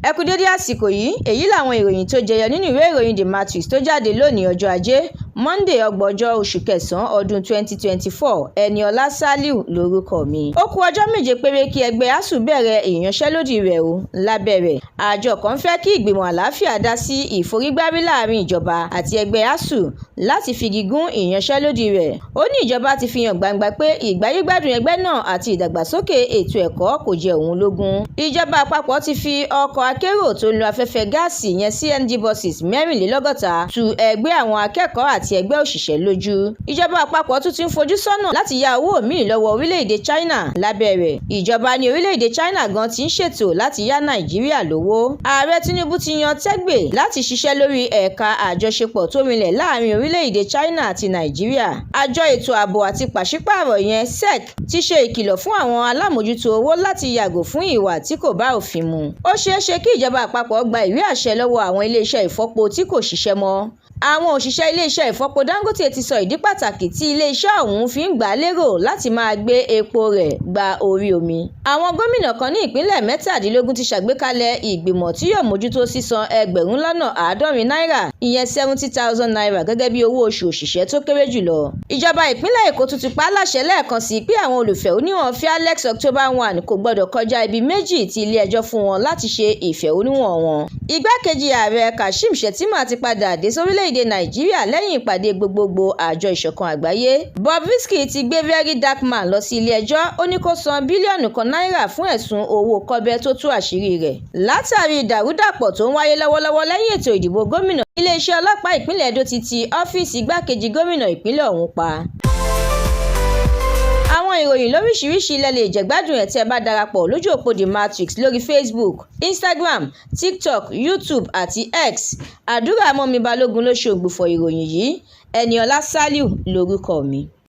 Ẹ kú dédé àsìkò yìí, èyí làwọn ìròyìn tó jẹyọ nínú ìwé ìròyìn The Matrix tó jáde lónìí ọjọ́ Ajé, Monday ọgbọ̀njọ́ oṣù kẹsàn-án ọdún 2024. Ẹniọlá Sàlíù lórúkọ mi. Ó kù ọjọ́ méje péré kí ẹgbẹ́ ASUU bẹ̀rẹ̀ ìyanṣẹ́lódì rẹ̀ o lábẹ́rẹ̀. Àjọ kan fẹ́ kí ìgbìmọ̀ àlàáfíà dá sí ìforígbárí láàrin ìjọba àti ẹgbẹ́ ASUU láti figi gún ìyanṣẹ́lódì rẹ̀. Ó ní ìjọba ti fi hàn gbangba pé ìgbáyégbádùn ẹgbẹ́ náà àti ìdàgbàsókè ètò ẹ̀kọ́ kò jẹ òun lógún. Ìjọba àpapọ̀ ti fi ọkọ̀ akérò tó ń lo afẹ́fẹ́ gáàsì yẹn CNG buses 64 tu ẹgbẹ́ àwọn akẹ́kọ̀ọ́ àti ẹgbẹ́ òṣìṣẹ́ lójú. Ìjọba àpapọ̀ tún ti ń fojú sọ́nà láti yá owó míì lọ́wọ́ orílẹ̀-èdè China lábẹ́rẹ̀. Ìjọba ní orílẹ̀-èdè China gan ti ń ṣètò láti yá Nàìjíríà lówó. Ààrẹ Tinubu ti yan Tẹ́gbè láti ṣiṣẹ́ lórí ẹ̀ka àjọṣepọ̀ tó rinlẹ̀ láàrin orílẹ̀-èdè China àti Nàìjíríà. Àjọ ètò ààbò àti pàṣípààrọ̀ yẹn SEC ti ṣe ìkìlọ̀ fún àwọn alámòjútó owó láti yàgò fún ìwà tí kò bá òfin mu. Ó ṣeé ṣe kí ìjọba àpapọ̀ gba ìwé àṣẹ lọ́wọ́ àwọn iléeṣẹ́ ìfọpo tí kò ṣiṣẹ́ mọ́. Àwọn òṣìṣẹ́ iléeṣẹ́ ìfọpo Dangote ti sọ ìdí pàtàkì tí iléeṣẹ́ ọ̀hún fi ń gbà lérò láti máa gbé epo rẹ̀ gba orí omi. Àwọn gómìnà kan ní ìpínlẹ̀ 17 ti ṣàgbékalẹ̀ ìgbìmọ̀ tí yóò mójútó sísan ẹgbẹ̀rún lọ́nà 70 náírà, ìyẹn 70,000 naira gẹ́gẹ́ bí owó oṣù òṣìṣẹ́ tó kéré jùlọ. Ìjọba ìpínlẹ̀ Èkó tún ti pa á láṣẹ lẹ́ẹ̀kan sí pé àwọn olùfẹ̀hónúhàn Fearless October 1 kò gbọdọ̀ kọjá ibi méjì tí ilé ẹjọ́ fún wọn láti ṣe ìfẹ̀hónúhàn wọn. Igbákejì ààrẹ Kashim Shettima ti padà dé sórílẹ̀-èdè Nàìjíríà lẹ́yìn ìpàdé gbogbogbò àjọ ìṣọ̀kan àgbáyé. Bobrisky ti gbé Very Dark Man lọ sí ilé ẹjọ́, ó ní kó san bílíọ̀nù kan náírà fún ẹ̀sùn owó kọ́bẹ́ tó tú àṣírí rẹ̀. Látàrí ìdàrúdàpọ̀ tó ń wáyé lọ́wọ́lọ́wọ́ lẹ́yìn ètò ìdìbò gómìnà, iléeṣẹ́ ọlọ́pàá ìpínlẹ̀ Edo ti ti ọ́fíìsì igbákejì gómìnà ìpínlẹ̀ ọ̀hún pa. Àwọn ìròyìn lóríṣiríṣi lẹ lè jẹ̀gbádùn ẹ̀ tí ẹ bá darapọ̀ lójú òpó The Matrix lórí Facebook, Instagram, TikTok, YouTube àti X. Àdúrà mọ́mi Balógun ló ṣe ògbùfọ̀ ìròyìn yìí. Ẹniọlá Sàlíù lórúkọ mi.